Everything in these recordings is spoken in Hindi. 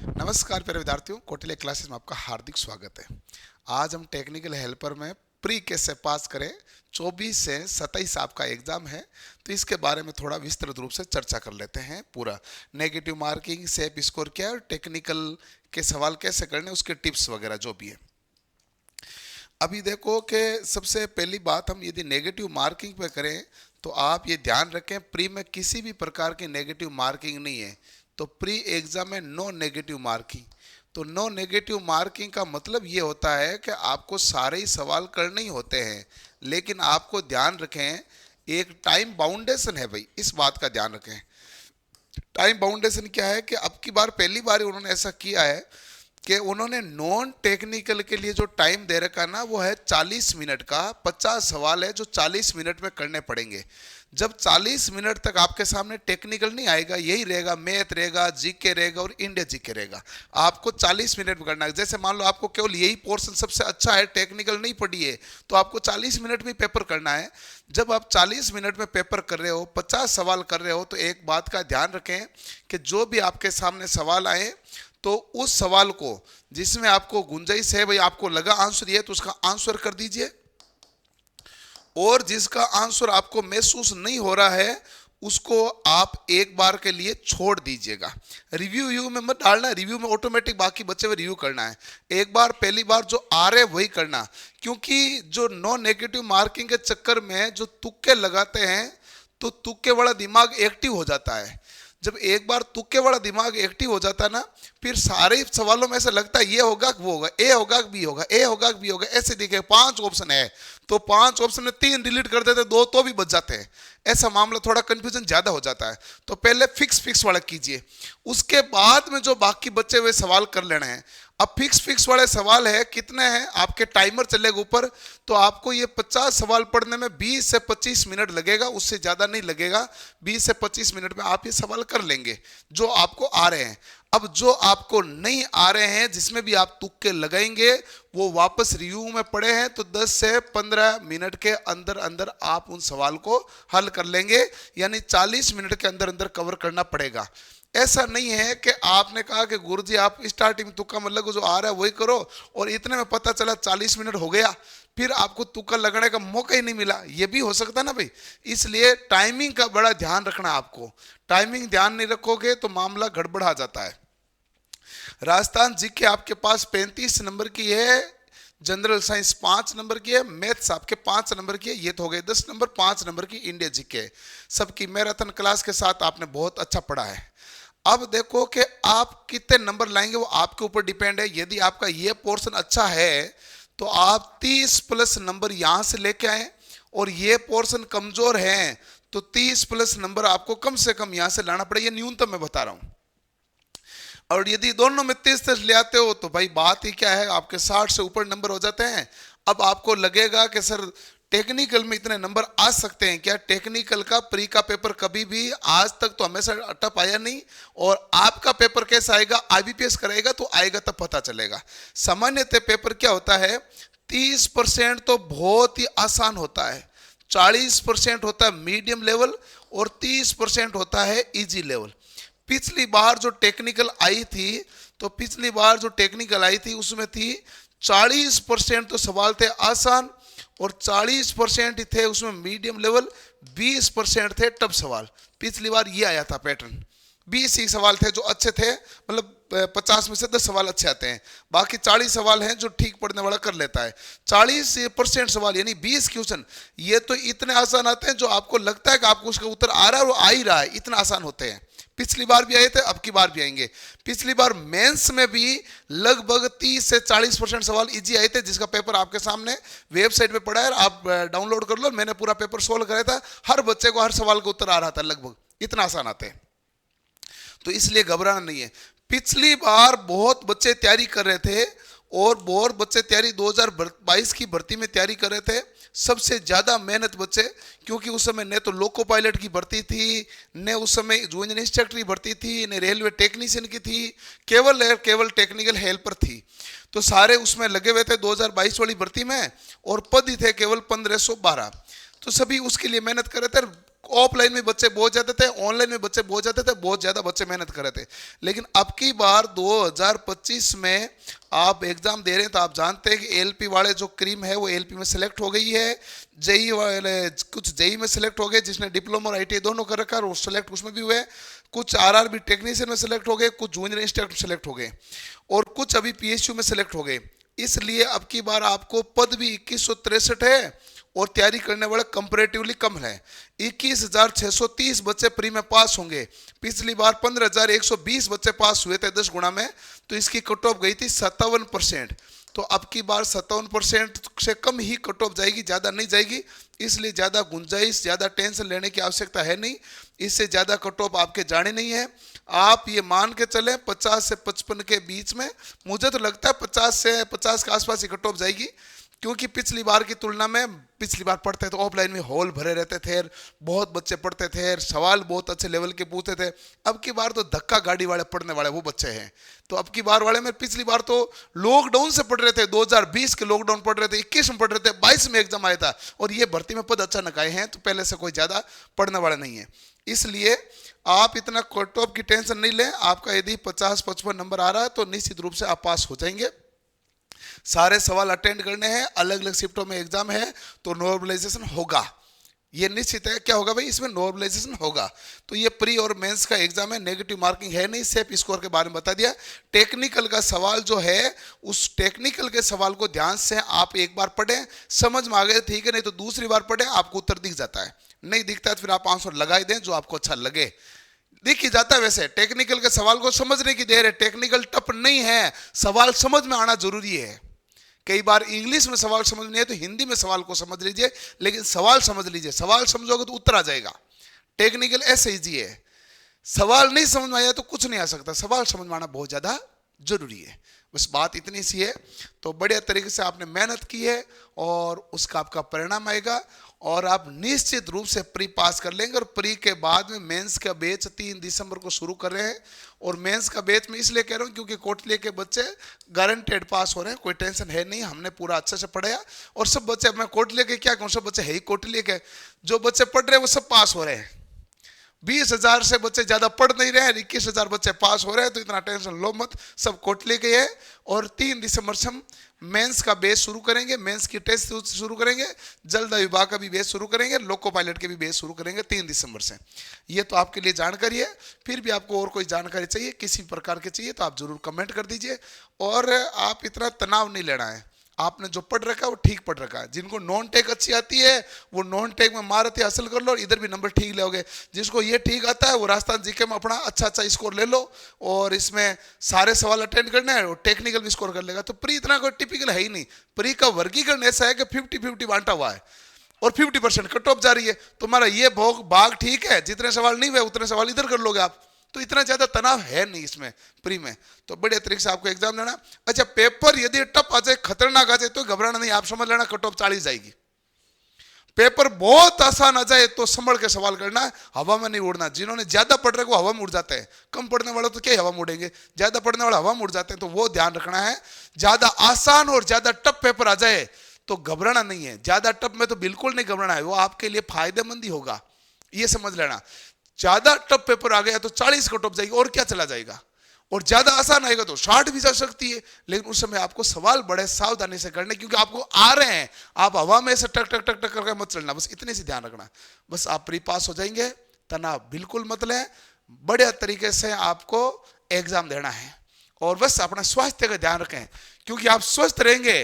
नमस्कार प्यारे विद्यार्थियों, कौटिल्य क्लासेस में आपका हार्दिक स्वागत है। आज हम टेक्निकल हेल्पर में प्री कैसे पास करें, 24 से 27 आपका एग्जाम है, तो इसके बारे में थोड़ा विस्तृत रूप से चर्चा कर लेते हैं। पूरा नेगेटिव मार्किंग, सेफ स्कोर क्या है और टेक्निकल के सवाल कैसे करने, उसके टिप्स वगैरह जो भी है। अभी देखो कि सबसे पहली बात, हम यदि नेगेटिव मार्किंग पे करें तो आप ये ध्यान रखें, प्री में किसी भी प्रकार की नेगेटिव मार्किंग नहीं है। तो प्री एग्जाम में नो नेगेटिव मार्किंग। तो नो नेगेटिव मार्किंग का मतलब ये होता है कि आपको सारे ही सवाल करने ही होते हैं, लेकिन आपको ध्यान रखें एक टाइम बाउंडेशन है भाई, इस बात का ध्यान रखें। टाइम बाउंडेशन क्या है कि अब की बार पहली बार उन्होंने ऐसा किया है कि उन्होंने नॉन टेक्निकल के लिए जो टाइम दे रखा ना, वो है 40 मिनट का। 50 सवाल है जो 40 मिनट में करने पड़ेंगे। जब 40 मिनट तक आपके सामने टेक्निकल नहीं आएगा, यही रहेगा, मैथ रहेगा, जीके रहेगा और इंडिया जीके रहेगा। आपको 40 मिनट में करना है। जैसे मान लो आपको केवल यही पोर्शन सबसे अच्छा है, टेक्निकल नहीं पढ़ी है, तो आपको 40 मिनट में पेपर करना है। जब आप 40 मिनट में पेपर कर रहे हो, 50 सवाल कर रहे हो, तो एक बात का ध्यान रखें कि जो भी आपके सामने सवाल आए, तो उस सवाल को जिसमें आपको गुंजाइश है भाई, आपको लगा आंसर ये, तो उसका आंसर कर दीजिए। और जिसका आंसर आपको महसूस नहीं हो रहा है, उसको आप एक बार के लिए छोड़ दीजिएगा। रिव्यू में मत डालना, रिव्यू में ऑटोमेटिक बाकी बच्चे हुए रिव्यू करना है। एक बार पहली बार जो आ रहे वही करना, क्योंकि जो नो नेगेटिव मार्किंग के चक्कर में जो तुक्के लगाते हैं, तो तुक्के वाला दिमाग एक्टिव हो जाता है। जब एक बार तुक्के वाला दिमाग एक्टिव हो जाता है ना, फिर सारे सवालों में ऐसा लगता है ये होगा कि वो होगा, ए होगा कि बी होगा, ए होगा कि बी होगा, ऐसे दिखे 5 ऑप्शन है, तो 5 ऑप्शन में 3 डिलीट कर देते, 2 तो भी बच जाते हैं। ऐसा मामला थोड़ा कंफ्यूजन ज्यादा हो जाता है। तो पहले फिक्स वाला कीजिए, उसके बाद में जो बाकी बचे हुए सवाल कर लेने हैं। अब फिक्स वाले सवाल है, कितने हैं आपके टाइमर चलेगा ऊपर, तो आपको ये 50 सवाल पढ़ने में 20 से 25 मिनट लगेगा, उससे ज़्यादा नहीं लगेगा। 20 से 25 मिनट में आप ये सवाल कर लेंगे जो आपको आ रहे हैं। अब जो आपको नहीं आ रहे हैं, जिसमें भी आप तुक्के लगाएंगे, वो वापस रिव्यू में पड़े हैं, तो 10 से 15 मिनट के अंदर अंदर आप उन सवाल को हल कर लेंगे, यानी 40 मिनट के अंदर अंदर कवर करना पड़ेगा। ऐसा नहीं है कि आपने कहा कि गुरुजी आप स्टार्टिंग में तुक्का मतलब जो आ रहा है वही करो, और इतने में पता चला 40 मिनट हो गया, फिर आपको तुक्का लगाने का मौका ही नहीं मिला। ये भी हो सकता ना भाई। इसलिए टाइमिंग का बड़ा ध्यान रखना आपको। टाइमिंग ध्यान नहीं रखोगे तो मामला गड़बड़ा जाता है। राजस्थान जीके आपके पास 35 नंबर की है, जनरल साइंस 5 नंबर की है, मैथ्स आपके 5 नंबर की है, ये तो हो गए 10 नंबर। 5 नंबर की इंडिया जीके। सबकी मैराथन क्लास के साथ आपने बहुत अच्छा पढ़ा है। अब देखो कि आप कितने नंबर लाएंगे, वो आपके ऊपर डिपेंड है। यदि आपका ये पोर्शन अच्छा है तो आप 30 प्लस नंबर यहां से लेके आए, और ये पोर्शन कमजोर है तो 30 प्लस नंबर आपको कम से कम यहां से लाना पड़ेगा, ये न्यूनतम मैं बता रहा हूं। और यदि दोनों में 30 ले आते हो तो भाई बात ही क्या है, आपके 60 से ऊपर नंबर हो जाते हैं। अब आपको लगेगा कि सर टेक्निकल में इतने नंबर आ सकते हैं क्या? टेक्निकल का प्री का पेपर कभी भी आज तक तो हमेशा टफ आया नहीं, और आपका पेपर कैसा आएगा, आईबीपीएस कराएगा तो आएगा तब पता चलेगा। सामान्यतः पेपर क्या होता है, 30% तो बहुत ही आसान होता है, 40% होता है मीडियम लेवल, और 30% होता है इजी लेवल। पिछली बार जो टेक्निकल आई थी, तो पिछली बार जो टेक्निकल आई थी उसमें थी 40% तो सवाल थे आसान, और 40% ही थे उसमें मीडियम लेवल, 20% थे टफ सवाल। पिछली बार ये आया था पैटर्न। 20 ही सवाल थे जो अच्छे थे, मतलब 50 में से 10 सवाल अच्छे आते हैं, बाकी 40 सवाल हैं जो ठीक पढ़ने वाला कर लेता है। 40% सवाल यानी 20 क्वेश्चन, ये तो इतने आसान आते हैं जो आपको लगता है कि आपको उसका उत्तर आ रहा है, वो आ ही रहा है, इतना आसान होते हैं। पिछली बार भी आए थे, अब की बार भी आएंगे। पिछली बार मेंस में भी लगभग 30 से 40% सवाल इजी आए थे, जिसका पेपर आपके सामने वेबसाइट पे पड़ा है, आप डाउनलोड कर लो। मैंने पूरा पेपर सोल्व कराया था, हर बच्चे को हर सवाल का उत्तर आ रहा था लगभग, इतना आसान आते हैं। तो इसलिए घबराना नहीं है। पिछली बार बहुत बच्चे तैयारी कर रहे थे, और बहुत बच्चे तैयारी 2022 की भर्ती में तैयारी कर रहे थे, सबसे ज्यादा मेहनत बच्चे, क्योंकि उस समय न तो लोको पायलट की भर्ती थी, न उस समय जूनियर इंस्ट्रक्टर की भर्ती थी, न रेलवे टेक्नीशियन की थी, केवल टेक्निकल हेल्पर थी। तो सारे उसमें लगे हुए थे 2022 वाली भर्ती में, और पद ही थे केवल 1512। तो सभी उसके लिए मेहनत कर रहे थे। ऑफलाइन में बच्चे बहुत ज्यादा थे, ऑनलाइन में बच्चे बहुत ज्यादा थे, बहुत ज्यादा बच्चे मेहनत कर रहे थे। लेकिन अब की बार 2025 में आप एग्जाम दे रहे हैं तो आप जानते हैं कि एलपी वाले जो क्रीम है वो एलपी में सेलेक्ट हो गई है, जेई वाले कुछ जेई में सेलेक्ट हो गए, जिसने डिप्लोमा और आईटीआई दोनों कर रखा है वो सेलेक्ट उसमें भी हुए, कुछ आरआरबी टेक्नीशियन में सेलेक्ट हो गए, कुछ जूनियर इंस्ट्रक्टर में सेलेक्ट हो गए और कुछ अभी पीएसयू में सेलेक्ट हो गए। इसलिए अब की बार आपको पद भी 2163 है और तैयारी करने वाले कंपैरेटिवली कम है। 21,630 बच्चे प्री में पास होंगे। पिछली बार 15,120 बच्चे पास हुए थे 10 गुना में, तो इसकी कट ऑफ गई थी 57%। तो अब की बार 57% से कम ही कट ऑफ जाएगी, ज़्यादा नहीं जाएगी। इसलिए ज़्यादा गुंजाइश, ज़्यादा टेंशन लेने की आवश्यकता है नहीं। इससे ज़्यादा कट ऑफ आपके जाने नहीं है। आप ये मान के चलें 50 से 55 के बीच में, मुझे तो लगता है 50 से 50 के आसपास ही कट ऑफ जाएगी, क्योंकि पिछली बार की तुलना में पिछली बार पढ़ते तो ऑफलाइन में हॉल भरे रहते थे, बहुत बच्चे पढ़ते थे, सवाल बहुत अच्छे लेवल के पूछते थे। अब की बार तो धक्का गाड़ी वाले पढ़ने वाले वो बच्चे हैं। तो अब की बार वाले में पिछली बार तो लॉकडाउन से पढ़ रहे थे, 2020 के लॉकडाउन पढ़ रहे थे, 21 में पढ़ रहे थे, 22 में एग्जाम आया था और ये भर्ती में पद अचानक आए हैं, तो पहले से कोई ज़्यादा पढ़ने वाला नहीं है। इसलिए आप इतना कट ऑफ की टेंशन नहीं लें। आपका यदि 50-55 नंबर आ रहा है तो निश्चित रूप से आप पास हो जाएंगे। सारे सवाल अटेंड करने हैं, अलग अलग शिफ्टों में एग्जाम है, तो नॉर्मलाइजेशन होगा, ये निश्चित है। क्या होगा भाई, इसमें नॉर्मलाइजेशन होगा। तो ये प्री और मेंस का एग्जाम है, नेगेटिव मार्किंग है नहीं, सिर्फ स्कोर के बारे में बता दिया। टेक्निकल का सवाल जो है, उस टेक्निकल के सवाल को ध्यान से आप एक बार पढ़ें, समझ में आ गए ठीक है, नहीं तो दूसरी बार पढ़ें, आपको उत्तर दिख जाता है। नहीं दिखता है तो फिर आप आंसर लगाई दें जो आपको अच्छा लगे। दिख ही जाता है। वैसे टेक्निकल के सवाल को समझने की देर है, टेक्निकल टफ नहीं है, सवाल समझ में आना जरूरी है। कई बार इंग्लिश में सवाल समझ नहीं है तो हिंदी में सवाल को समझ लीजिए, लेकिन सवाल समझ लीजिए। सवाल समझोगे तो उत्तर आ जाएगा। टेक्निकल ऐसे इजी है, सवाल नहीं समझ में आया तो कुछ नहीं आ सकता। सवाल समझ में आना बहुत ज्यादा जरूरी है। बस बात इतनी सी है। तो बढ़िया तरीके से आपने मेहनत की है और उसका आपका परिणाम आएगा और आप निश्चित रूप से प्री पास कर लेंगे। और प्री के बाद में मेंस का बैच 3 दिसंबर को शुरू कर रहे हैं। और मेंस का बैच में इसलिए कह रहा हूँ क्योंकि कोटलिए के बच्चे गारंटेड पास हो रहे हैं, कोई टेंशन है नहीं। हमने पूरा अच्छे से पढ़ाया और सब बच्चे, मैं कोटलिए के क्या कहूँ, सब बच्चे है ही कोटलिए के। जो बच्चे पढ़ रहे हैं वो सब पास हो रहे हैं। 20,000 से बच्चे ज्यादा पढ़ नहीं रहे हैं, 21,000 बच्चे पास हो रहे हैं। तो इतना टेंशन लो मत, सब कोटली के है। और 3 दिसंबर से हम मेंस का बेस शुरू करेंगे, मेंस की टेस्ट शुरू करेंगे, जल्द विभाग का भी बेस शुरू करेंगे, लोको पायलट के भी बेस शुरू करेंगे 3 दिसंबर से। ये तो आपके लिए जानकारी है। फिर भी आपको और कोई जानकारी चाहिए, किसी प्रकार की चाहिए, तो आप जरूर कमेंट कर दीजिए। और आप इतना तनाव नहीं लेना है, आपने जो पढ़ रखा है वो ठीक पढ़ रखा है। जिनको नॉन टेक अच्छी आती है वो नॉन टेक में महारत हासिल कर लो और इधर भी नंबर ठीक लोगे। जिसको ये ठीक आता है वो राजस्थान जीके में अपना अच्छा अच्छा स्कोर ले लो और इसमें सारे सवाल अटेंड करने हैं और टेक्निकल भी स्कोर कर लेगा। तो प्री इतना कोई टिपिकल है ही नहीं। प्री का वर्गीकरण ऐसा है कि 50-50 बांटा हुआ है और 50% कट ऑफ जा रही है। तुम्हारा ये भाग ठीक है, जितने सवाल नहीं हुए उतने सवाल इधर कर लोगे आप। तो इतना ज्यादा तनाव है नहीं इसमें प्री में। तो बड़े तरीके से आपको एग्जाम देना। अच्छा, पेपर यदि टफ आ जाए, खतरनाक आ जाए तो घबराना नहीं, आप समझ लेना कट ऑफ 40 जाएगी। पेपर बहुत आसान आ जाए तो संभल के सवाल करना, हवा में नहीं उड़ना। जिन्होंने ज्यादा पढ़ रहे वो हवा में उड़ जाते हैं, कम पढ़ने वाले तो क्या हवा में उड़ेंगे, ज्यादा पढ़ने वाले हवा में उड़ जाते हैं। तो वो ध्यान रखना है। ज्यादा आसान और ज्यादा टफ पेपर आ जाए तो घबराना नहीं है। ज्यादा टफ में तो बिल्कुल नहीं घबराना है, वो आपके लिए फायदेमंद ही होगा, ये समझ लेना। ज्यादा टफ पेपर आ गया तो 40 कट ऑफ जाएगी और क्या चला जाएगा। और ज्यादा आसान आएगा तो 60 भी जा सकती है। लेकिन उस समय आपको सवाल बड़े सावधानी से करने, क्योंकि आपको आ रहे हैं। आप हवा में से टक टक टक टक करके मत चलना, बस इतने से ध्यान रखना। बस आप प्री पास हो जाएंगे, तनाव बिल्कुल मत लें। बढ़िया तरीके से आपको एग्जाम देना है और बस अपना स्वास्थ्य का ध्यान रखें, क्योंकि आप स्वस्थ रहेंगे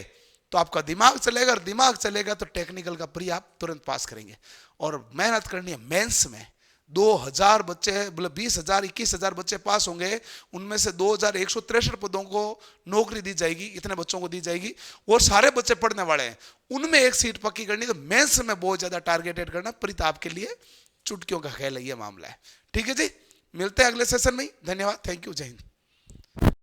तो आपका दिमाग चलेगा और दिमाग चलेगा तो टेक्निकल का प्री आप तुरंत पास करेंगे। और मेहनत करनी है मेंस में। 2,000 बच्चे, मतलब 20,000 21,000 बच्चे पास होंगे, उनमें से 2,163 पदों को नौकरी दी जाएगी, इतने बच्चों को दी जाएगी और सारे बच्चे पढ़ने वाले हैं। उनमें एक सीट पक्की करनी, तो मेंस में बहुत ज्यादा टारगेटेड करना प्रीत आपके लिए चुटकियों का खेल है, ये मामला है। ठीक है जी, मिलते हैं अगले सेशन में। धन्यवाद, थैंक यू, जय हिंद।